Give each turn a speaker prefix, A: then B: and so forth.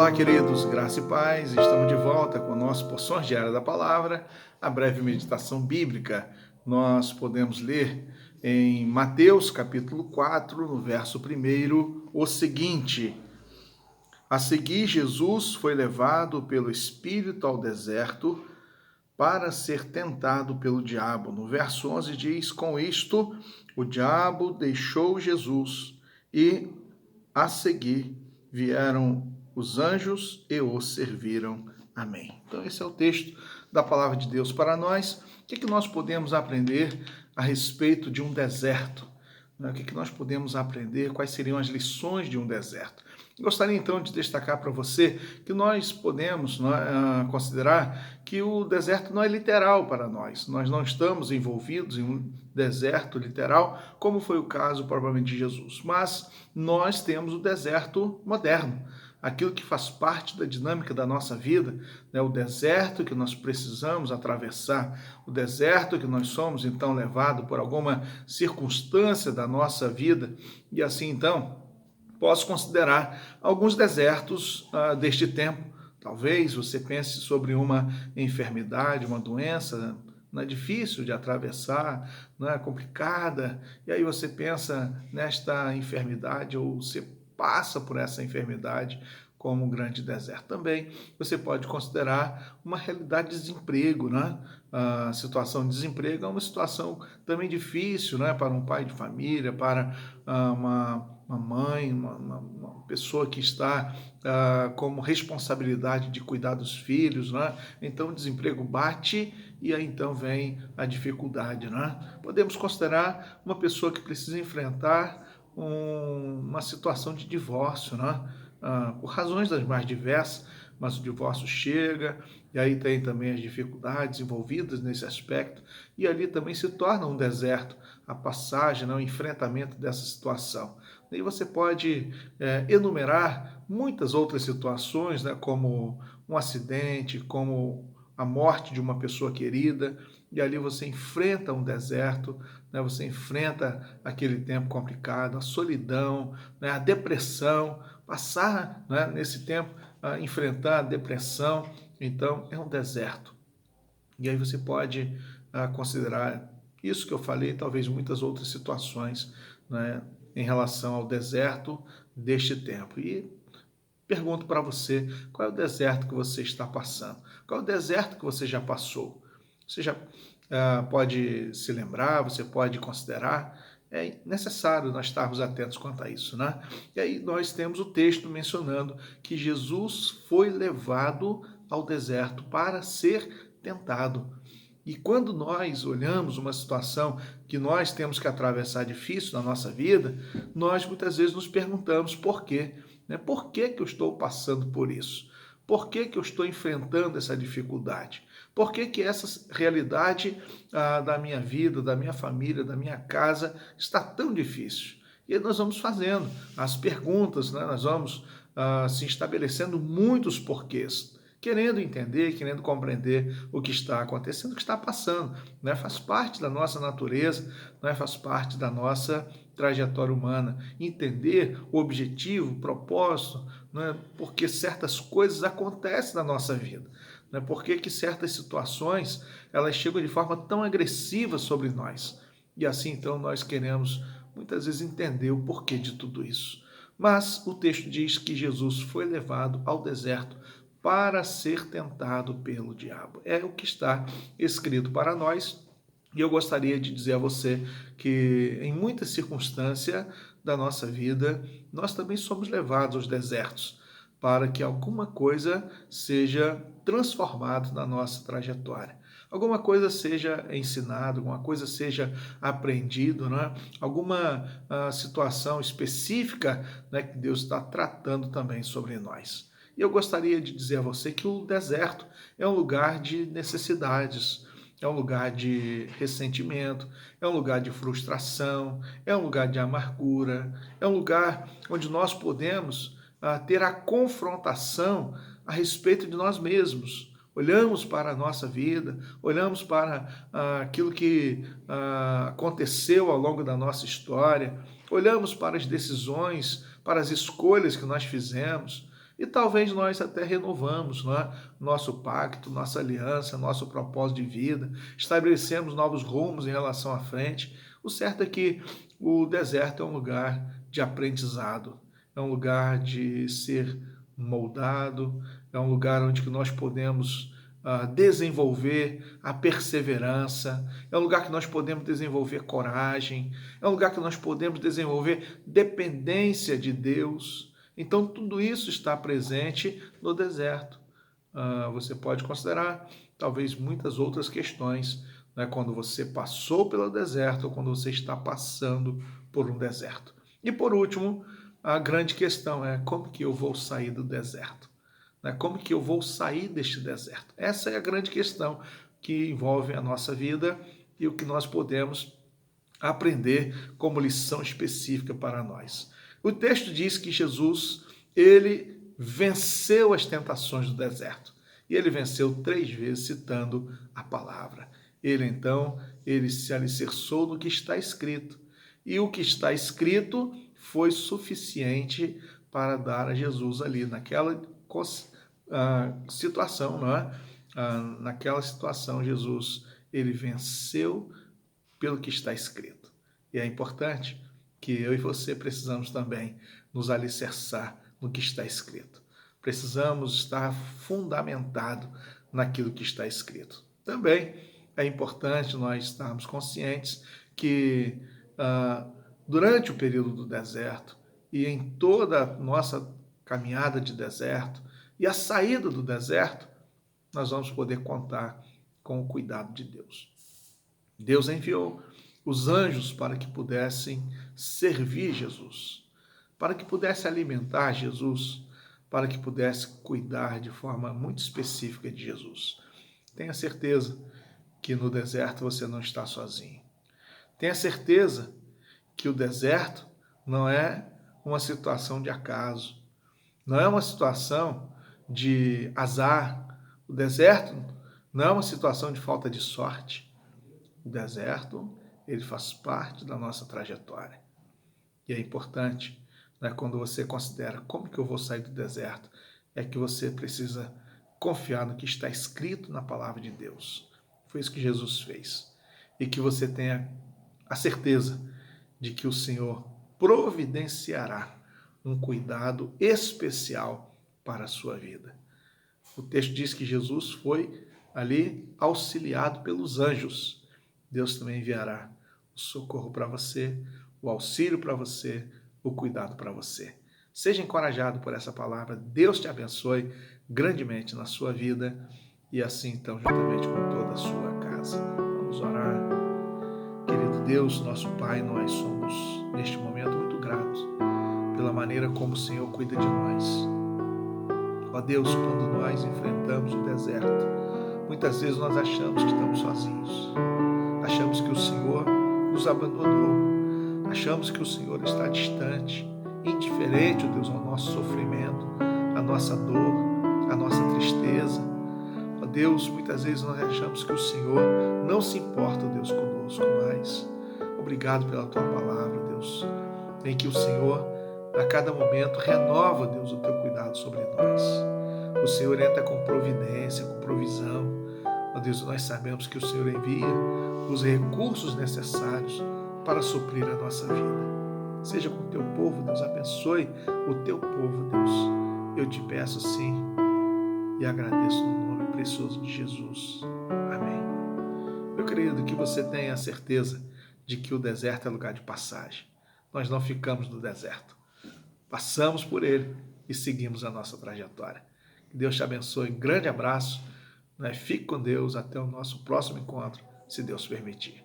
A: Olá, queridos, graça e paz. Estamos de volta com o nosso Porções Diárias da Palavra, a breve meditação bíblica. Nós podemos ler em Mateus, capítulo 4, no verso 1, o seguinte: A seguir, Jesus foi levado pelo Espírito ao deserto para ser tentado pelo diabo. No verso 11 diz: Com isto, o diabo deixou Jesus e, a seguir, vieram os anjos e o serviram. Amém. Então esse é o texto da palavra de Deus para nós. O que nós podemos aprender a respeito de um deserto? O que nós podemos aprender? Quais seriam as lições de um deserto? Gostaria então de destacar para você que nós podemos considerar que o deserto não é literal para nós. Nós não estamos envolvidos em um deserto literal, como foi o caso provavelmente de Jesus. Mas nós temos o deserto moderno, aquilo que faz parte da dinâmica da nossa vida, né? O deserto que nós precisamos atravessar, o deserto que nós somos então levados por alguma circunstância da nossa vida, e assim então posso considerar alguns desertos deste tempo. Talvez você pense sobre uma enfermidade, uma doença, não é difícil de atravessar, não é complicada, e aí você pensa nesta enfermidade ou você passa por essa enfermidade como um grande deserto. Também você pode considerar uma realidade de desemprego, né? A situação de desemprego é uma situação também difícil, né? Para um pai de família, para uma mãe, uma pessoa que está como responsabilidade de cuidar dos filhos, né? Então o desemprego bate e aí então vem a dificuldade, né? Podemos considerar uma pessoa que precisa enfrentar uma situação de divórcio, né? Por razões das mais diversas, mas o divórcio chega, e aí tem também as dificuldades envolvidas nesse aspecto, e ali também se torna um deserto a passagem, né, o enfrentamento dessa situação. E você pode enumerar muitas outras situações, né, como um acidente, como a morte de uma pessoa querida, e ali você enfrenta um deserto, né, você enfrenta aquele tempo complicado, a solidão, né, a depressão, passar, né, nesse tempo a enfrentar a depressão, então é um deserto. E aí você pode considerar isso que eu falei, talvez muitas outras situações, né, em relação ao deserto deste tempo. E pergunto para você, qual é o deserto que você está passando? Qual é o deserto que você já passou? Você já pode se lembrar, você pode considerar? É necessário nós estarmos atentos quanto a isso, né? E aí nós temos o texto mencionando que Jesus foi levado ao deserto para ser tentado. E quando nós olhamos uma situação que nós temos que atravessar difícil na nossa vida, nós muitas vezes nos perguntamos por quê, né? Por que eu estou passando por isso? Por que eu estou enfrentando essa dificuldade? Por que essa realidade da minha vida, da minha família, da minha casa está tão difícil? E aí nós vamos fazendo as perguntas, né? Nós vamos se estabelecendo muitos porquês, querendo entender, querendo compreender o que está acontecendo, o que está passando, né? Faz parte da nossa natureza, né? Faz parte da nossa trajetória humana, entender o objetivo, o propósito, né? Porque certas coisas acontecem na nossa vida, né? Por que certas situações elas chegam de forma tão agressiva sobre nós? E assim então nós queremos muitas vezes entender o porquê de tudo isso. Mas o texto diz que Jesus foi levado ao deserto para ser tentado pelo diabo. É o que está escrito para nós. E eu gostaria de dizer a você que em muitas circunstâncias da nossa vida, nós também somos levados aos desertos para que alguma coisa seja transformada na nossa trajetória. Alguma coisa seja ensinado, alguma coisa seja aprendido, né? Alguma situação específica, né, que Deus está tratando também sobre nós. E eu gostaria de dizer a você que o deserto é um lugar de necessidades, é um lugar de ressentimento, é um lugar de frustração, é um lugar de amargura, é um lugar onde nós podemos ter a confrontação a respeito de nós mesmos. Olhamos para a nossa vida, olhamos para aquilo que aconteceu ao longo da nossa história, olhamos para as decisões, para as escolhas que nós fizemos, E talvez nós até renovamos, não é? Nosso pacto, nossa aliança, nosso propósito de vida, estabelecemos novos rumos em relação à frente. O certo é que o deserto é um lugar de aprendizado, é um lugar de ser moldado, é um lugar onde que nós podemos desenvolver a perseverança, é um lugar que nós podemos desenvolver coragem, é um lugar que nós podemos desenvolver dependência de Deus. Então, tudo isso está presente no deserto. Você pode considerar, talvez, muitas outras questões, né, quando você passou pelo deserto ou quando você está passando por um deserto. E, por último, a grande questão é como que eu vou sair do deserto? Né? Como que eu vou sair deste deserto? Essa é a grande questão que envolve a nossa vida e o que nós podemos aprender como lição específica para nós. O texto diz que Jesus, ele venceu as tentações do deserto. E ele venceu 3 vezes citando a palavra. Ele se alicerçou no que está escrito. E o que está escrito foi suficiente para dar a Jesus ali, naquela situação, não é? Naquela situação, Jesus, ele venceu pelo que está escrito. E é importante que eu e você precisamos também nos alicerçar no que está escrito. Precisamos estar fundamentado naquilo que está escrito. Também é importante nós estarmos conscientes que durante o período do deserto e em toda a nossa caminhada de deserto e a saída do deserto, nós vamos poder contar com o cuidado de Deus. Deus enviou os anjos para que pudessem servir Jesus, para que pudesse alimentar Jesus, para que pudesse cuidar de forma muito específica de Jesus. Tenha certeza que no deserto você não está sozinho. Tenha certeza que o deserto não é uma situação de acaso, não é uma situação de azar. O deserto não é uma situação de falta de sorte. O deserto, ele faz parte da nossa trajetória. E é importante, né, quando você considera como que eu vou sair do deserto, é que você precisa confiar no que está escrito na palavra de Deus. Foi isso que Jesus fez. E que você tenha a certeza de que o Senhor providenciará um cuidado especial para a sua vida. O texto diz que Jesus foi ali auxiliado pelos anjos. Deus também enviará o socorro para você, o auxílio para você, o cuidado para você. Seja encorajado por essa palavra. Deus te abençoe grandemente na sua vida e assim, então, juntamente com toda a sua casa. Vamos orar. Querido Deus, nosso Pai, nós somos, neste momento, muito gratos pela maneira como o Senhor cuida de nós. Ó Deus, quando nós enfrentamos o deserto, muitas vezes nós achamos que estamos sozinhos. Achamos que o Senhor nos abandonou. Achamos que o Senhor está distante, indiferente, ó Deus, ao nosso sofrimento, à nossa dor, à nossa tristeza. Ó Deus, muitas vezes nós achamos que o Senhor não se importa, ó Deus, conosco mais. Obrigado pela Tua palavra, Deus, em que o Senhor, a cada momento, renova, Deus, o Teu cuidado sobre nós. O Senhor entra com providência, com provisão. Ó Deus, nós sabemos que o Senhor envia os recursos necessários para suprir a nossa vida. Seja com o Teu povo, Deus, abençoe o Teu povo, Deus. Eu te peço sim e agradeço no nome precioso de Jesus. Amém. Meu querido, que você tenha a certeza de que o deserto é lugar de passagem. Nós não ficamos no deserto. Passamos por ele e seguimos a nossa trajetória. Que Deus te abençoe. Um grande abraço. Fique com Deus. Até o nosso próximo encontro, se Deus permitir.